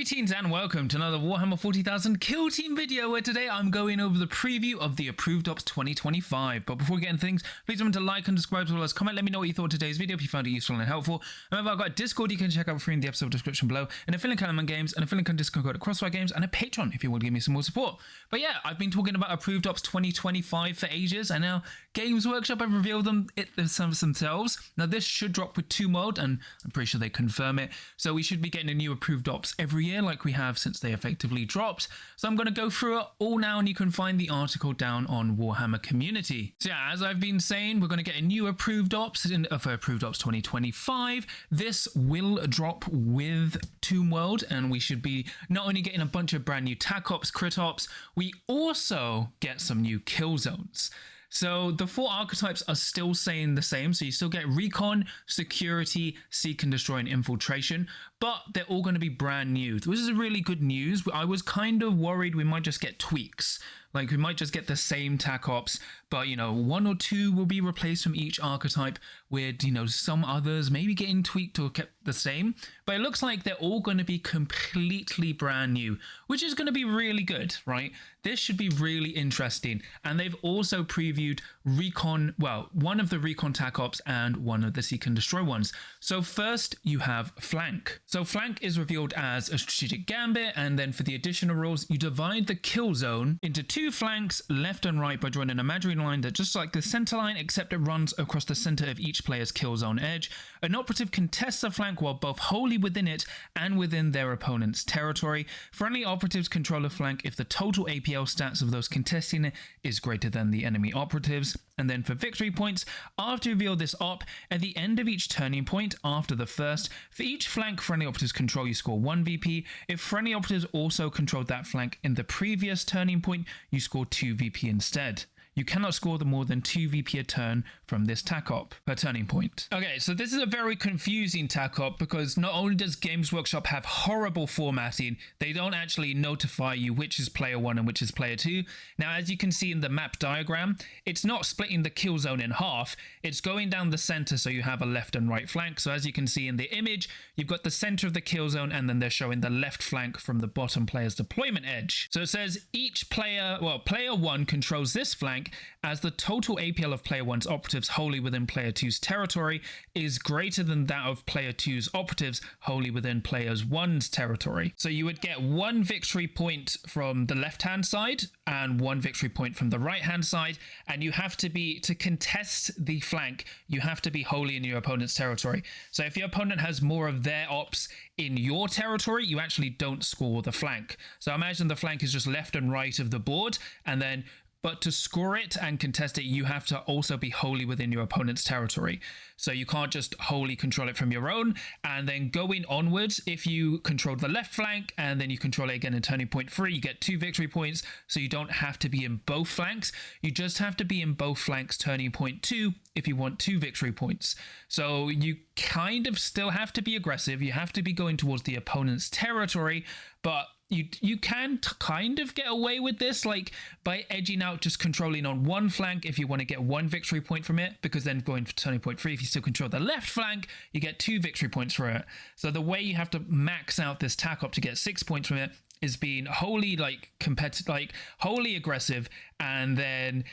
Greetings and welcome to another Warhammer 40,000 Kill Team video, where today I'm going over the preview of the Approved Ops 2025. But before we get into things, please remember to like and subscribe as well as comment. Let me know what you thought of today's video if you found it useful and helpful. Remember, I've got a Discord you can check out free in the episode description below, and a affiliate Element Games, and a affiliate Discord code at Crossfire Games, and a Patreon if you want to give me some more support. But yeah, I've been talking about Approved Ops 2025 for ages, and now Games Workshop have revealed them themselves. Now this should drop with 2 World, and I'm pretty sure they confirm it. So we should be getting a new Approved Ops every year like we have since they effectively dropped. So I'm going to go through it all now, and you can find the article down on Warhammer Community. So yeah, as I've been saying, we're going to get a new Approved Ops for Approved Ops 2025. This will drop with Tomb World, and we should be not only getting a bunch of brand new Tac Ops, Crit Ops, we also get some new kill zones. So the 4 archetypes are still saying the same. So you still get Recon, Security, Seek and Destroy, and Infiltration, but they're all going to be brand new, which is really good news. I was kind of worried we might just get tweaks. Like, we might just get the same Tac Ops, but, you know, 1 or 2 will be replaced from each archetype with, you know, some others maybe getting tweaked or kept the same. But it looks like they're all going to be completely brand new, which is going to be really good, right? This should be really interesting. And they've also previewed Recon, well, one of the Recon Tac Ops and one of the Seek and Destroy ones. So first you have Flank. So Flank is revealed as a strategic gambit, and then for the additional rules, you divide the kill zone into 2 flanks, left and right, by drawing an imaginary line that just like the center line, except it runs across the center of each player's kill zone edge. An operative contests a flank while both wholly within it and within their opponent's territory. Friendly operatives control a flank if the total APL stats of those contesting it is greater than the enemy operatives. And then for victory points, after you reveal this op, at the end of each turning point after the first, for each flank friendly operatives control, you score 1 VP. If friendly operatives also controlled that flank in the previous turning point, you score 2 VP instead. You cannot score more than 2 VP a turn from this Tac Op per turning point. Okay, so this is a very confusing Tac Op, because not only does Games Workshop have horrible formatting, they don't actually notify you which is player 1 and which is player 2. Now, as you can see in the map diagram, it's not splitting the kill zone in half, it's going down the center, so you have a left and right flank. So as you can see in the image, you've got the center of the kill zone, and then they're showing the left flank from the bottom player's deployment edge. So it says each player, well, player 1 controls this flank as the total APL of player 1's operatives wholly within player 2's territory is greater than that of player 2's operatives wholly within player 1's territory. So you would get 1 victory point from the left hand side and 1 victory point from the right hand side, and you have to be, to contest the flank, you have to be wholly in your opponent's territory. So if your opponent has more of their ops in your territory, you actually don't score the flank. So imagine the flank is just left and right of the board, and then but to score it and contest it, you have to also be wholly within your opponent's territory. So you can't just wholly control it from your own. And then going onwards, if you control the left flank and then you control it again in turning point 3, you get 2 victory points. So you don't have to be in both flanks. You just have to be in both flanks turning point 2 if you want 2 victory points. So you kind of still have to be aggressive. You have to be going towards the opponent's territory, but you can kind of get away with this, like by edging out, just controlling on one flank if you want to get 1 victory point from it, because then going for turning point 3, if you still control the left flank, you get 2 victory points for it. So the way you have to max out this Tac Op to get 6 points from it is being wholly like competitive, like wholly aggressive, and then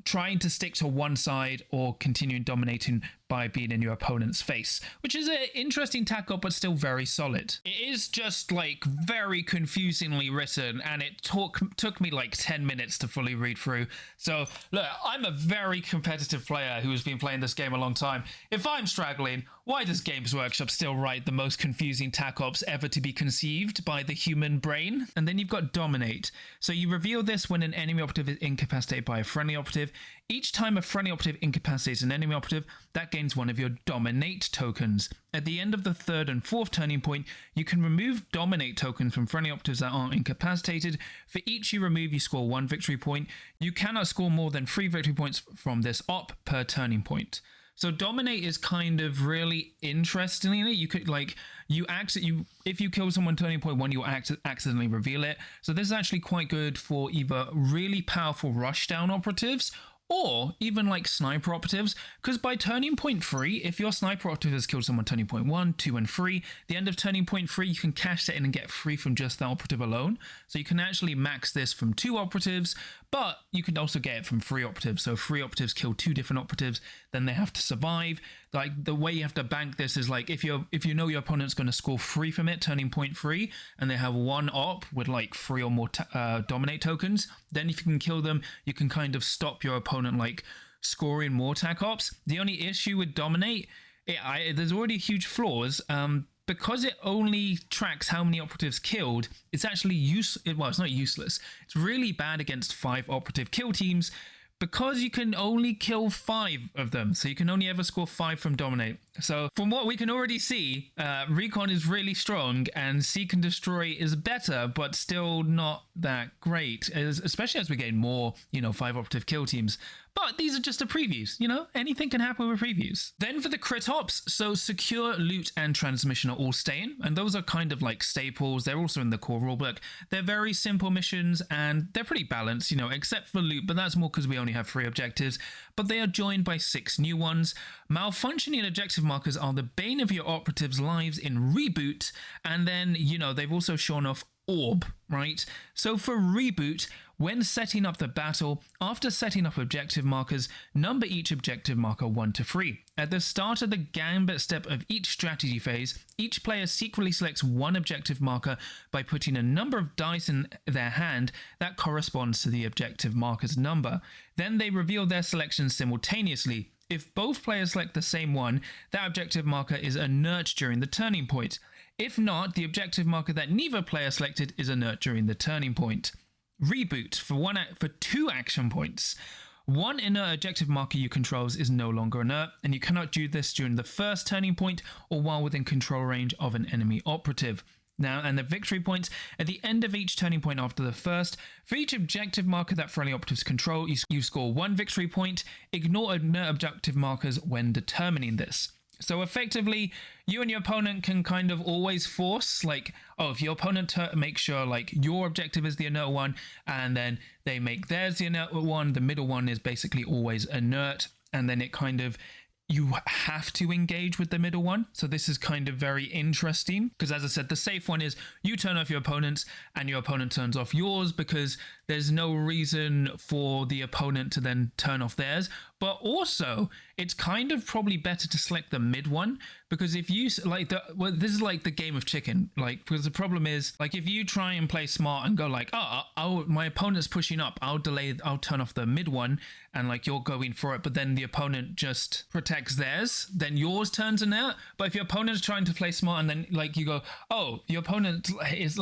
trying to stick to one side or continuing dominating by being in your opponent's face, which is an interesting Tac Op, but still very solid. It is just like very confusingly written, and it took me like 10 minutes to fully read through. So look, I'm a very competitive player who has been playing this game a long time. If I'm struggling, why does Games Workshop still write the most confusing Tac Ops ever to be conceived by the human brain? And then you've got Dominate. So you reveal this when an enemy operative is incapacitated by a friendly operative. Each time a friendly operative incapacitates an enemy operative, that gains 1 of your Dominate tokens. At the end of the 3rd and 4th turning point, you can remove Dominate tokens from friendly operatives that aren't incapacitated. For each you remove, you score 1 victory point. You cannot score more than 3 victory points from this op per turning point. So Dominate is kind of really interestingly, you could like, if you kill someone turning point 1, you'll accidentally reveal it. So this is actually quite good for either really powerful rushdown operatives or even like sniper operatives, because by turning point 3, if your sniper operative has killed someone turning point 1, 2, and 3, the end of turning point 3, you can cash that in and get 3 from just that operative alone. So you can actually max this from 2 operatives, but you can also get it from 3 operatives. So 3 operatives kill 2 different operatives, then they have to survive. Like the way you have to bank this is like if you know your opponent's going to score 3 from it, turning point 3, and they have 1 op with like 3 or more dominate tokens, then if you can kill them, you can kind of stop your opponent like scoring more Tac Ops. The only issue with dominate, there's already huge flaws. Because it only tracks how many operatives killed, it's actually well, it's not useless. It's really bad against 5 operative kill teams, because you can only kill 5 of them, so you can only ever score 5 from dominate. So from what we can already see, recon is really strong and seek and destroy is better, but still not that great, especially as we gain more 5 operative kill teams. But these are just the previews, anything can happen with previews. Then for the crit ops, so secure, loot, and transmission are all staying, and those are kind of like staples. They're also in the core rulebook. They're very simple missions, and they're pretty balanced, except for loot, but that's more because we only have 3 objectives. But they are joined by 6 new ones. Malfunctioning objective markers are the bane of your operatives' lives in Reboot, and then, they've also shown off Orb, right? So for Reboot, when setting up the battle, after setting up objective markers, number each objective marker 1 to 3. At the start of the gambit step of each strategy phase, each player secretly selects 1 objective marker by putting a number of dice in their hand that corresponds to the objective marker's number. Then they reveal their selections simultaneously. If both players select the same one, that objective marker is inert during the turning point. If not, the objective marker that neither player selected is inert during the turning point. Reboot for 2 action points. 1 inert objective marker you controls is no longer inert, and you cannot do this during the first turning point or while within control range of an enemy operative. Now, and the victory points at the end of each turning point after the first. For each objective marker that friendly operatives control, you score 1 victory point. Ignore inert objective markers when determining this. So effectively, you and your opponent can kind of always force, like, if your opponent makes sure, like, your objective is the inert one, and then they make theirs the inert one, the middle one is basically always inert, and then it kind of, you have to engage with the middle one. So this is kind of very interesting, because as I said, the safe one is you turn off your opponent's and your opponent turns off yours, because there's no reason for the opponent to then turn off theirs. But also, it's kind of probably better to select the mid one, because if you this is like the game of chicken, because the problem is, if you try and play smart and go my opponent's pushing up, I'll turn off the mid one, and you're going for it, but then the opponent just protects theirs, then yours turns inert. But if your opponent's trying to play smart and then you go, your opponent is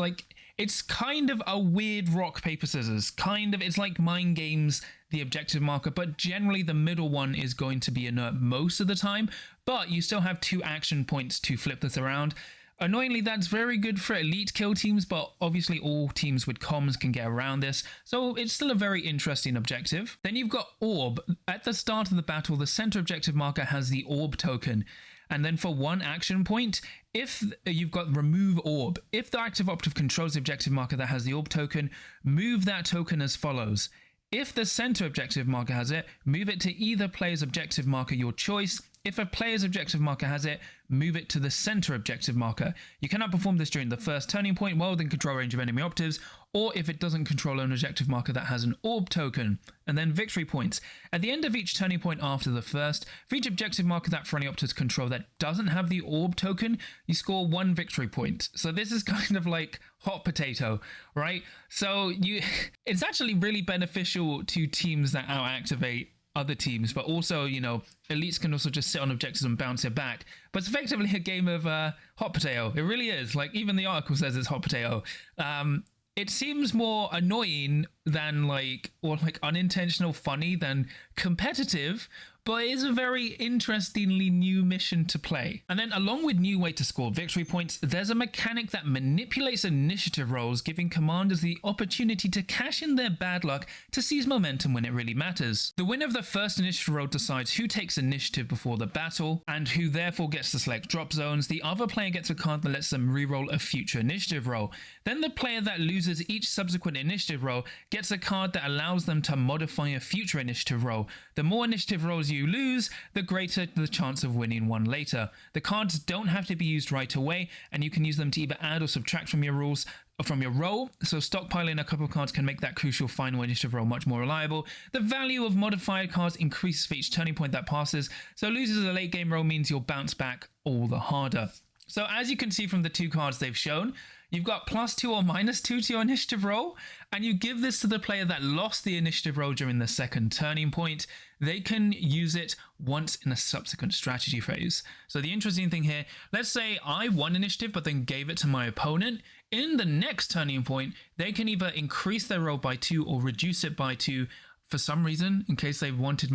it's kind of a weird rock, paper, scissors. It's like mind games, the objective marker, but generally the middle one is going to be inert most of the time, but you still have 2 action points to flip this around. Annoyingly, that's very good for elite kill teams, but obviously all teams with comms can get around this, so it's still a very interesting objective. Then you've got Orb. At the start of the battle, the center objective marker has the Orb token. And then for 1 action point, if you've got remove orb, if the active operative controls the objective marker that has the orb token, move that token as follows. If the center objective marker has it, move it to either player's objective marker, your choice. If a player's objective marker has it, move it to the center objective marker. You cannot perform this during the first turning point while within control range of enemy operatives, or if it doesn't control an objective marker that has an orb token. And then victory points. At the end of each turning point after the first, for each objective marker that friendly operatives control that doesn't have the orb token, you score 1 victory point. So this is kind of like hot potato, right? So it's actually really beneficial to teams that out-activate other teams, but also, elites can also just sit on objectives and bounce it back. But it's effectively a game of hot potato. It really is. Even the article says it's hot potato. It seems more annoying than unintentional funny than competitive, but it is a very interestingly new mission to play. And then along with new way to score victory points, there's a mechanic that manipulates initiative rolls, giving commanders the opportunity to cash in their bad luck to seize momentum when it really matters. The winner of the first initiative roll decides who takes initiative before the battle, and who therefore gets to select drop zones. The other player gets a card that lets them reroll a future initiative roll. Then the player that loses each subsequent initiative roll gets a card that allows them to modify a future initiative roll. The more initiative rolls you lose, the greater the chance of winning one later. The cards don't have to be used right away, and you can use them to either add or subtract from your roll, so stockpiling a couple of cards can make that crucial final initiative roll much more reliable. The value of modified cards increases for each turning point that passes, so losing a late game roll means you'll bounce back all the harder. So as you can see from the two cards they've shown, you've got +2 or -2 to your initiative roll, and you give this to the player that lost the initiative roll during the second turning point. They can use it once in a subsequent strategy phase. So the interesting thing here, let's say I won initiative but then gave it to my opponent. In the next turning point, they can either increase their roll by 2 or reduce it by 2 for some reason, in case they wanted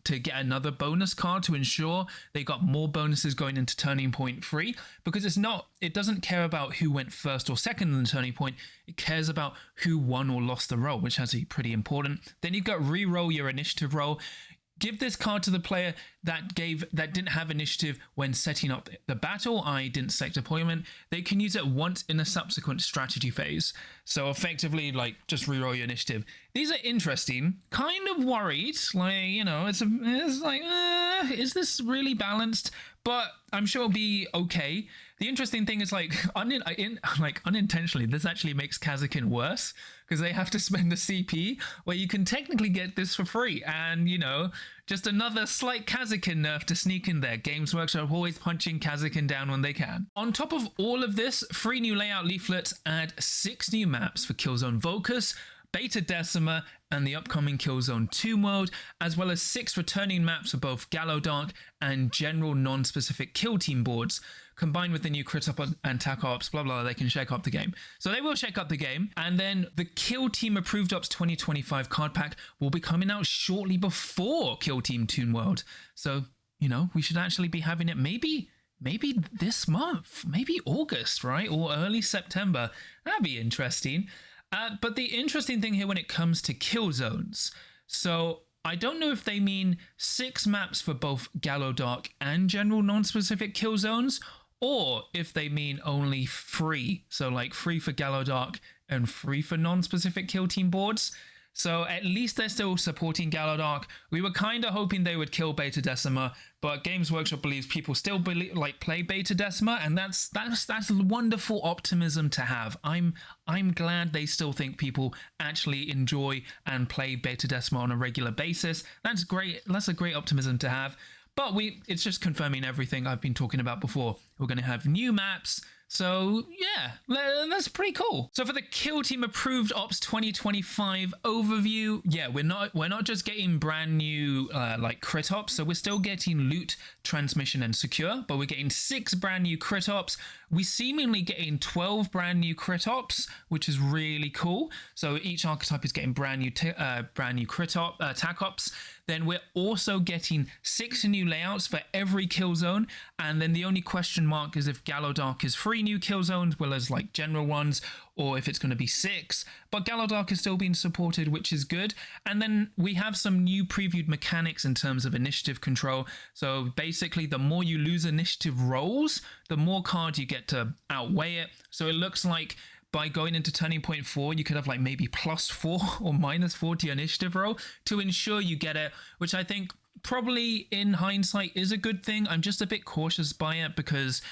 to get another bonus card to ensure they got more bonuses going into turning point 3, because it doesn't care about who went first or second in the turning point. It cares about who won or lost the roll, which has pretty important. Then you've got re-roll your initiative roll. Give this card to the player that didn't have initiative when setting up the battle. I didn't select deployment. They can use it once in a subsequent strategy phase. So effectively, just reroll your initiative. These are interesting. Kind of worried. Is this really balanced? But I'm sure it'll be okay. The interesting thing is, unintentionally, this actually makes Kazakin worse, because they have to spend a CP where you can technically get this for free. And, just another slight Kazakin nerf to sneak in there. Games Workshop always punching Kazakin down when they can. On top of all of this, 3 new layout leaflets add 6 new maps for Killzone Vocus, Beta Decima, and the upcoming Killzone 2 mode, as well as 6 returning maps for both Gallowdark and general non-specific kill team boards. Combined with the new Crit Up and Tac Ops, blah blah, they can shake up the game. So they will shake up the game, and then the Kill Team Approved Ops 2025 card pack will be coming out shortly before Kill Team Toon World. So, we should actually be having it maybe this month, maybe August, right? Or early September. That'd be interesting. But the interesting thing here when it comes to kill zones, so I don't know if they mean 6 maps for both Gallowdark and general non-specific kill zones, or if they mean only 3. So 3 for Gallowdark and 3 for non-specific kill team boards. So at least they're still supporting Gallowdark. We were kind of hoping they would kill Beta Decima, but Games Workshop believes people still play Beta Decima, and that's wonderful optimism to have. I'm glad they still think people actually enjoy and play Beta Decima on a regular basis. That's great. That's a great optimism to have. But it's just confirming everything I've been talking about before. We're going to have new maps. So yeah, that's pretty cool. So for the Kill Team Approved Ops 2025 overview, yeah, we're not just getting brand new crit ops. So we're still getting loot, transmission, and secure, but we're getting 6 brand new crit ops. We seemingly getting 12 brand new crit ops, which is really cool. So each archetype is getting brand new crit op, Tac Ops. Then we're also getting 6 new layouts for every kill zone, and then the only question mark is if Gallowdark is 3 new kill zones, well as general ones, or if it's going to be 6. But Gallowdark is still being supported, which is good. And then we have some new previewed mechanics in terms of initiative control. So basically, the more you lose initiative rolls, the more cards you get to outweigh it. So it looks like by going into turning point 4, you could have maybe +4 or -4 to your initiative roll to ensure you get it, which I think probably in hindsight is a good thing. I'm just a bit cautious by it because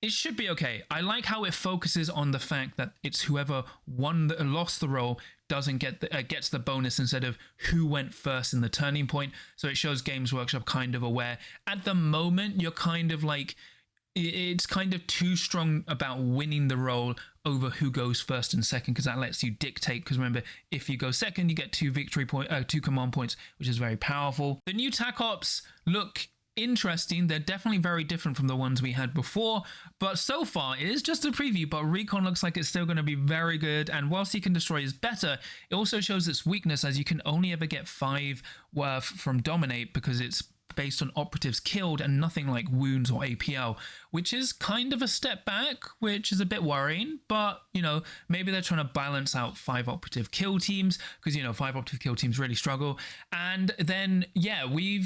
it should be okay. I like how it focuses on the fact that it's whoever lost the roll doesn't gets the bonus instead of who went first in the turning point. So it shows Games Workshop kind of aware. At the moment, you're kind of it's kind of too strong about winning the roll over who goes first and second, because that lets you dictate. Because remember, if you go second, you get 2 command points, which is very powerful. The new Tac Ops look interesting. They're definitely very different from the ones we had before, but so far it is just a preview, but Recon looks like it's still going to be very good. And while Seek and Destroy is better, it also shows its weakness, as you can only ever get 5 from Dominate because it's based on operatives killed and nothing like wounds or APL, which is kind of a step back, which is a bit worrying. But, you know, maybe they're trying to balance out 5 operative kill teams because, you know, 5 operative kill teams really struggle. And then, yeah, we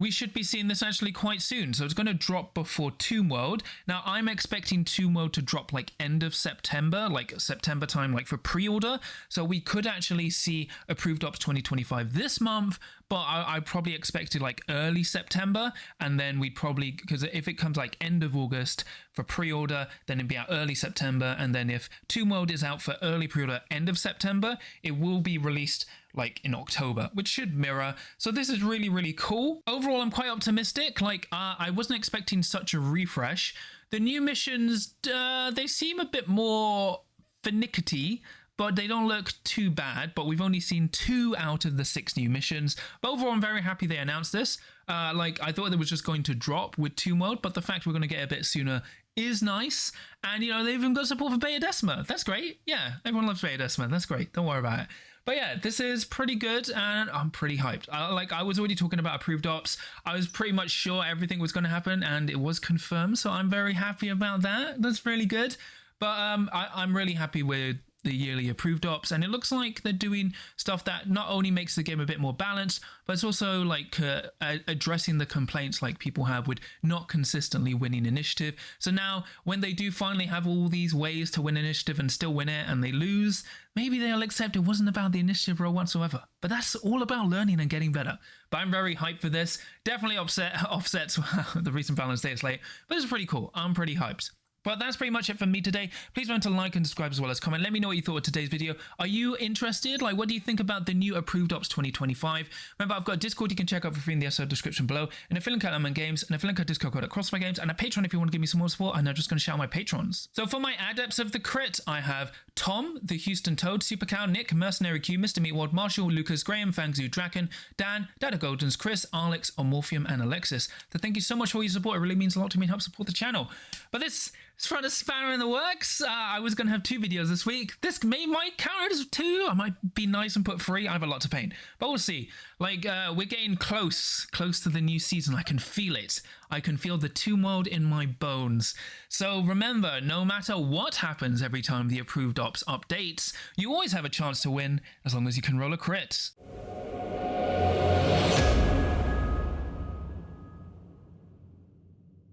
should be seeing this actually quite soon. So it's going to drop before Tomb World. Now, I'm expecting Tomb World to drop like end of September, like September time, like for pre-order. So we could actually see Approved Ops 2025 this month, but I probably expected like early September, and then we'd probably, because if it comes like end of August for pre-order, then it'd be out early September, and then if Tomb World is out for early pre-order end of September, it will be released like in October, which should mirror. So this is really, really cool. Overall, I'm quite optimistic. Like I wasn't expecting such a refresh. The new missions, they seem a bit more finicky, but they don't look too bad. But we've only seen 2 out of the 6 new missions. But overall, I'm very happy they announced this. Like, I thought it was just going to drop with Tomb World, but the fact we're going to get a bit sooner is nice. And, you know, they've even got support for Beta Decima. That's great. Yeah, everyone loves Beta Decima. That's great. Don't worry about it. But yeah, this is pretty good, and I'm pretty hyped. Like, I was already talking about Approved Ops. I was pretty much sure everything was going to happen, and it was confirmed. So I'm very happy about that. That's really good. But I'm really happy with the yearly Approved Ops, and it looks like they're doing stuff that not only makes the game a bit more balanced, but it's also like addressing the complaints like people have with not consistently winning initiative. So now when they do finally have all these ways to win initiative and still win it, and they lose, maybe they'll accept it wasn't about the initiative roll whatsoever. But that's all about learning and getting better. But I'm very hyped for this. Definitely offsets the recent Valentine's Day is late, but it's pretty cool. I'm pretty hyped. But that's pretty much it for me today. Please remember to like and subscribe as well as comment. Let me know what you thought of today's video. Are you interested? Like, what do you think about the new Approved Ops 2025? Remember, I've got a Discord you can check out for free in the episode description below, and a link at Lemon Games, and a link at Discord code at Crossfire Games, and a Patreon if you want to give me some more support. And I'm just going to shout out my patrons. So for my Adepts of the Crit, I have Tom, the Houston Toad, Super Cow, Nick, Mercenary Q, Mr. Meatwad, Marshall, Lucas, Graham, Fangzoo, Draken, Dan, Dada Goldens, Chris, Alex, Omorphium, and Alexis. So thank you so much for your support. It really means a lot to me and helps support the channel. But this is for a spanner in the works. I was going to have 2 videos this week. This might count as 2. I might be nice and put 3. I have a lot to paint, but we'll see. Like, we're getting close to the new season. I can feel it. I can feel the Tomb World in my bones. So remember, no matter what happens every time the Approved Ops updates, you always have a chance to win as long as you can roll a crit.